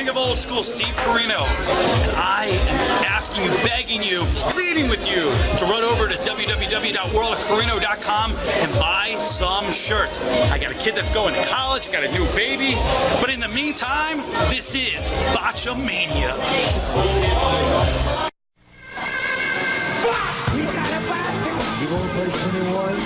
king of old school, Steve Corino. And I am asking you, begging you, pleading with you to run over to www.worldofcorino.com and buy some shirts. I got a kid that's going to college, got a new baby, but in the meantime, this is Botchamania. You gonna play 21?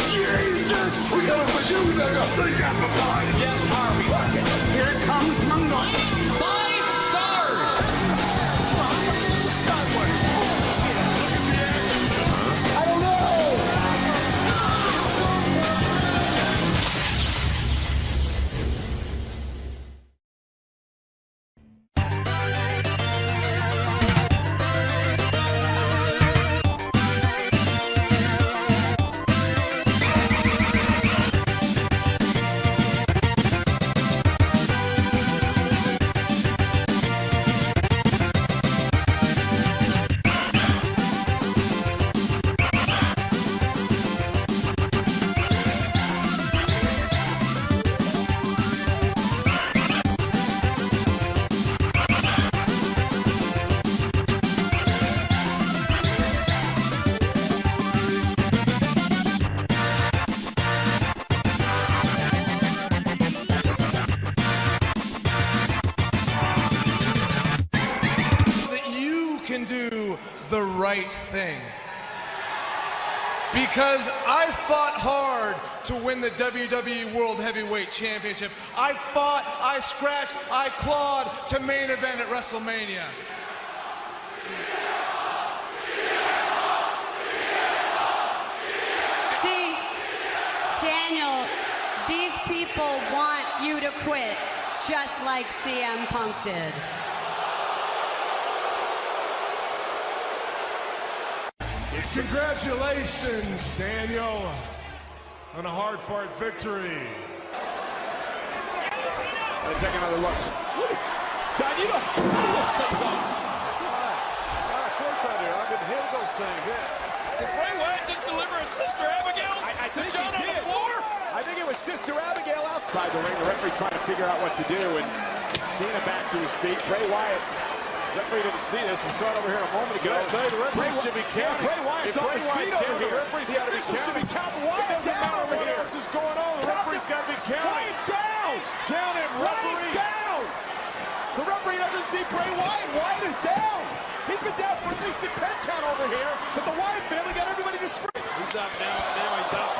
Jesus! We gotta do that! Jeff Harvey. Here comes Mungo. 5 stars! I don't know! Do the right thing, because I fought hard to win the WWE World Heavyweight Championship. I fought, I scratched, I clawed to main event at WrestleMania. See, Daniel, these people want you to quit, just like CM Punk did. Congratulations, Daniel, on a hard-fought victory. Let's take another look. John, you know those things are. Of course I do. I've been hitting those things, yeah. Did Bray Wyatt just deliver a Sister Abigail I think to John he on the did. floor? I think it was Sister Abigail outside The ring, the referee trying to figure out what to do, and Cena back to his feet. Bray Wyatt, referee didn't see this. We saw it over here a moment ago. The referee should be counting. Bray Wyatt's If off Bray his Wyatt's feet down over here, here. The referee's got to be official should be counting. counting. Wyatt It doesn't down matter over what here. else is going on. The referee's got to be counting. Wyatt's down. Count him, Wyatt's referee. down. The referee doesn't see Bray Wyatt. Wyatt is down. He's been down for at least a 10 count over here, but the Wyatt family got everybody to scream. He's up now. Now he's up.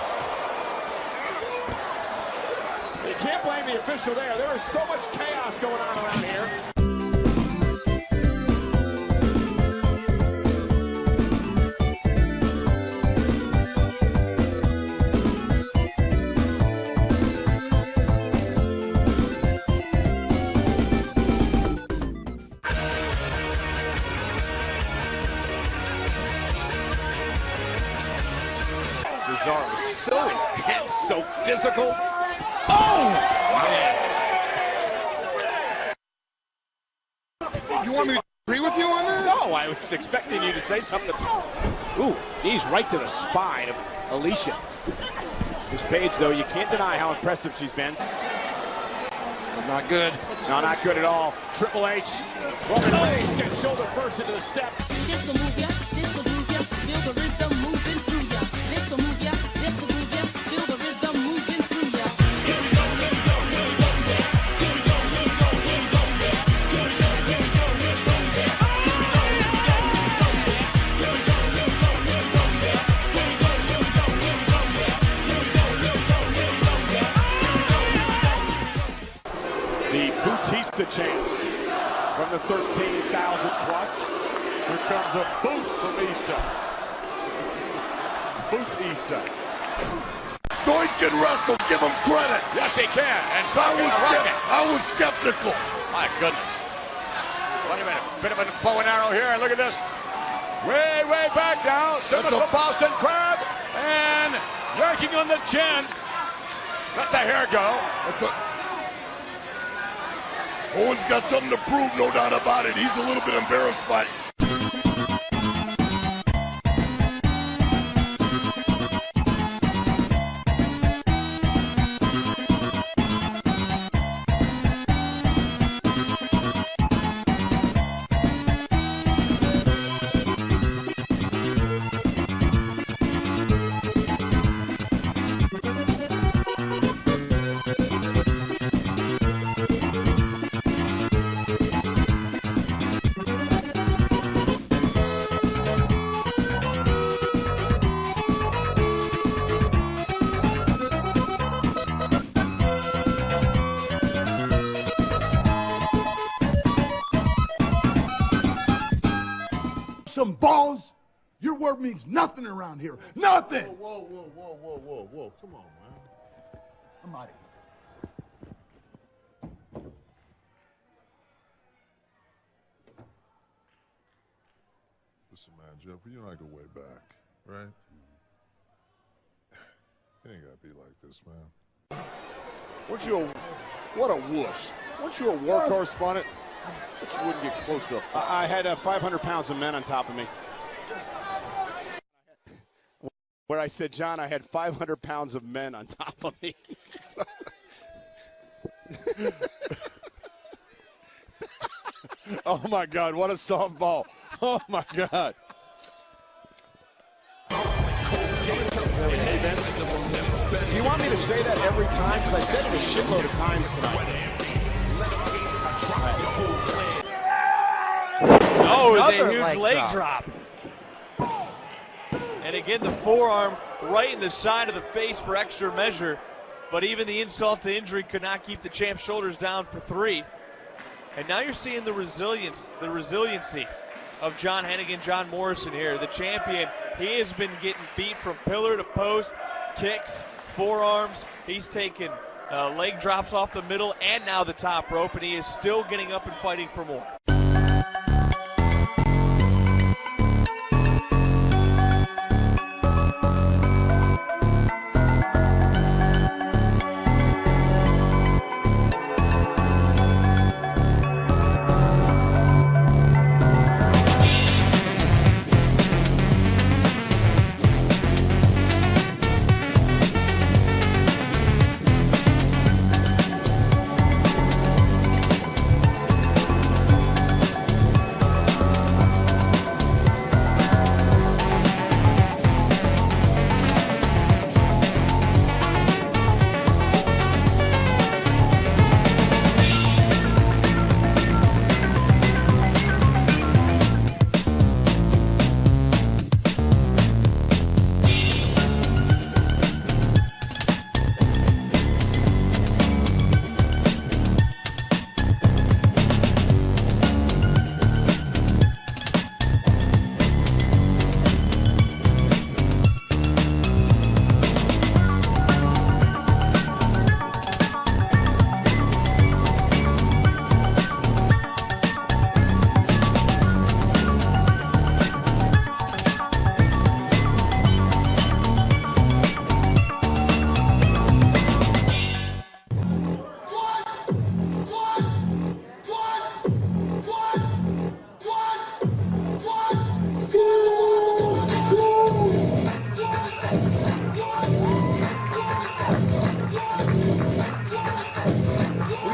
You can't blame the official there. There is so much chaos going on around here. Cesaro was so intense, so physical. Oh! You want me to agree with you on that? No, I was expecting you to say something. Ooh, knees right to the spine of Alicia. This Paige, though, you can't deny how impressive she's been. This is not good. No, not good at all. Triple H. Roman Reigns gets shoulder first into the steps. This'll move ya, feel the rhythm moving through ya. This'll move ya, feel the rhythm moving through ya. The Bautista chance from the 13,000 plus. Here comes a boot from Easter. Bautista. Doink can wrestle, give him credit. Yes, he can. And I was skeptical. My goodness. Wait a minute. Bit of a bow and arrow here. Look at this. Way, way back down. Similar to the Boston Crab. And yanking on the chin. Let the hair go. Owen's got something to prove, no doubt about it. He's a little bit embarrassed by it. some balls? Your word means nothing around here. Nothing! Whoa. Come on, man. I'm out of here. Listen, man, Jeff, you and I go way back, right? It ain't gotta be like this, man. What a wuss. Weren't you a war correspondent? But you wouldn't get close to I had 500 pounds of men on top of me. Where I said, John, I had 500 pounds of men on top of me. Oh, my God, what a softball. Oh, my God. Hey, Vince, do you want me to say that every time? Because I said it a shitload of times tonight. Oh, it's a huge leg drop. And again, the forearm right in the side of the face for extra measure. But even the insult to injury could not keep the champ's shoulders down for 3. And now you're seeing the resiliency of John Hennigan, John Morrison here. The champion, he has been getting beat from pillar to post, kicks, forearms. He's taken leg drops off the middle and now the top rope, and he is still getting up and fighting for more.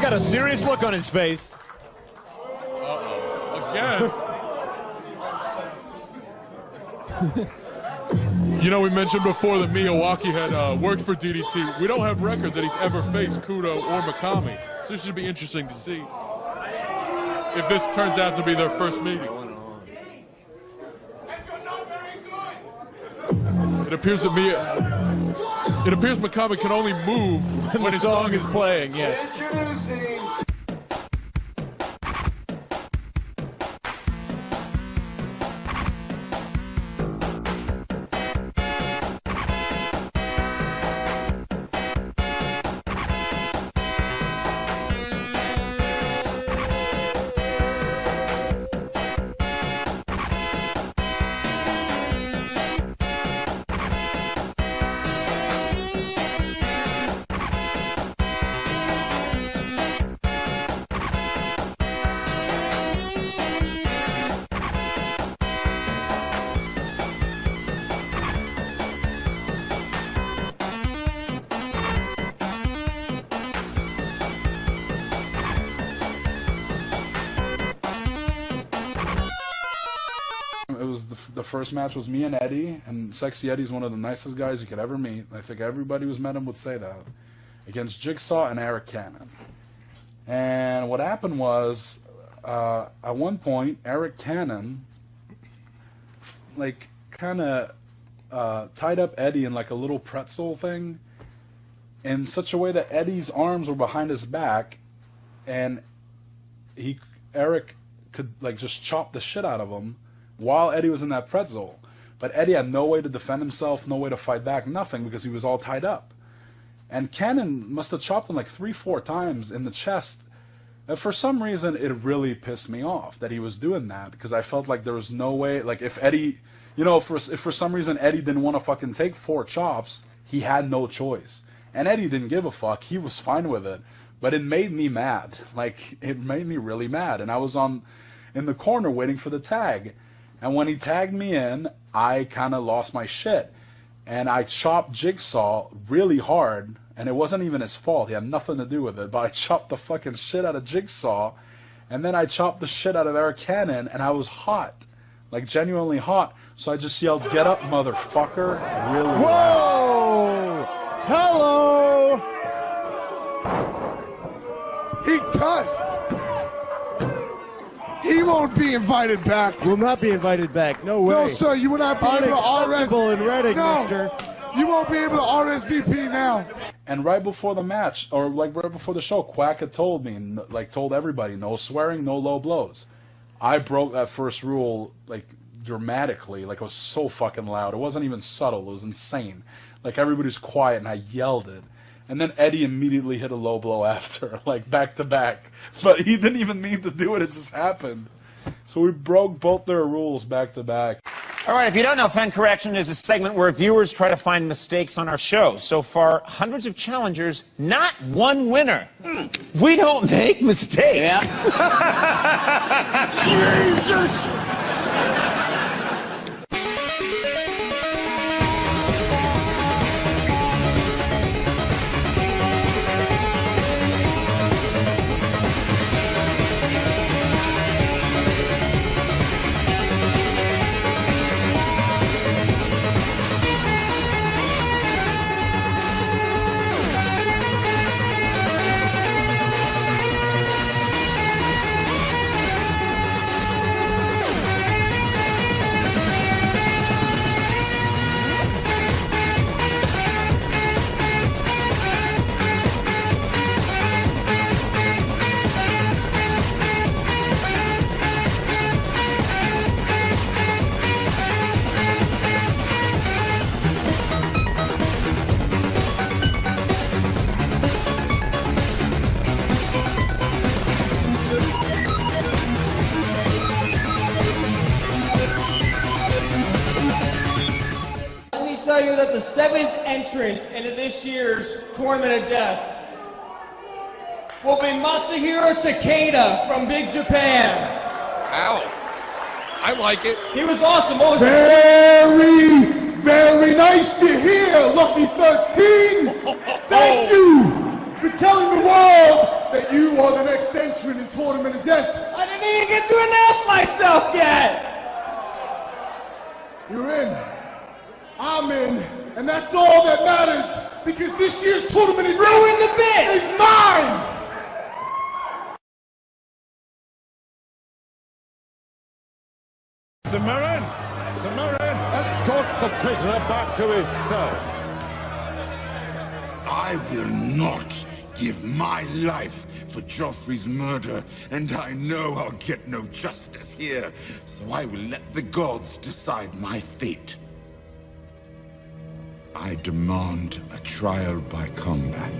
Got a serious look on his face. Again. You know, we mentioned before that Miyawaki had worked for DDT. We don't have record that he's ever faced Kudo or Mikami. So it should be interesting to see if this turns out to be their first meeting. It appears that Mikami can only move when his song is playing, yes. Introducing It was the first match was me and Eddie, and Sexy Eddie's one of the nicest guys you could ever meet. I think everybody who's met him would say that. Against Jigsaw and Eric Cannon. And what happened was, at one point, Eric Cannon, like, kind of tied up Eddie in like a little pretzel thing, in such a way that Eddie's arms were behind his back, and Eric could like just chop the shit out of him while Eddie was in that pretzel. But Eddie had no way to defend himself, no way to fight back, nothing, because he was all tied up. And Cannon must have chopped him like 3-4 times in the chest. And for some reason, it really pissed me off that he was doing that, because I felt like there was no way, like if Eddie, you know, if for some reason Eddie didn't want to fucking take 4 chops, he had no choice. And Eddie didn't give a fuck. He was fine with it. But it made me mad. Like, it made me really mad. And I was in the corner waiting for the tag. And when he tagged me in, I kind of lost my shit. And I chopped Jigsaw really hard. And it wasn't even his fault. He had nothing to do with it. But I chopped the fucking shit out of Jigsaw. And then I chopped the shit out of Eric Cannon. And I was hot. Like, genuinely hot. So I just yelled, "Get up, motherfucker," really loud. Hello! He cussed. He won't be invited back. Will not be invited back. No way. No, sir, you will not be able to Unacceptable in Reading, mister. You won't be able to RSVP now. And right before the match, or like right before the show, Quack had told me, like told everybody, no swearing, no low blows. I broke that first rule, like, dramatically. Like, it was so fucking loud. It wasn't even subtle. It was insane. Like, everybody's quiet, and I yelled it. And then Eddie immediately hit a low blow after, like, back to back. But he didn't even mean to do it. It just happened. So we broke both their rules back to back. All right, if you don't know, Fan Correction is a segment where viewers try to find mistakes on our show. So far, hundreds of challengers, not one winner. We don't make mistakes. Jesus! Tell you that the 7th entrant into this year's Tournament of Death will be Matsuhiro Takeda from Big Japan. Ow. I like it. He was awesome. What was Very, very nice to hear, Lucky 13. Thank you for telling the world that you are the next entrant in Tournament of Death. I didn't even get to announce myself yet. You're in. I'm in, and that's all that matters, because this year's Tournament of Ruin the bit is mine! Samarin, escort the prisoner back to his cell. I will not give my life for Joffrey's murder, and I know I'll get no justice here, so I will let the gods decide my fate. I demand a trial by combat.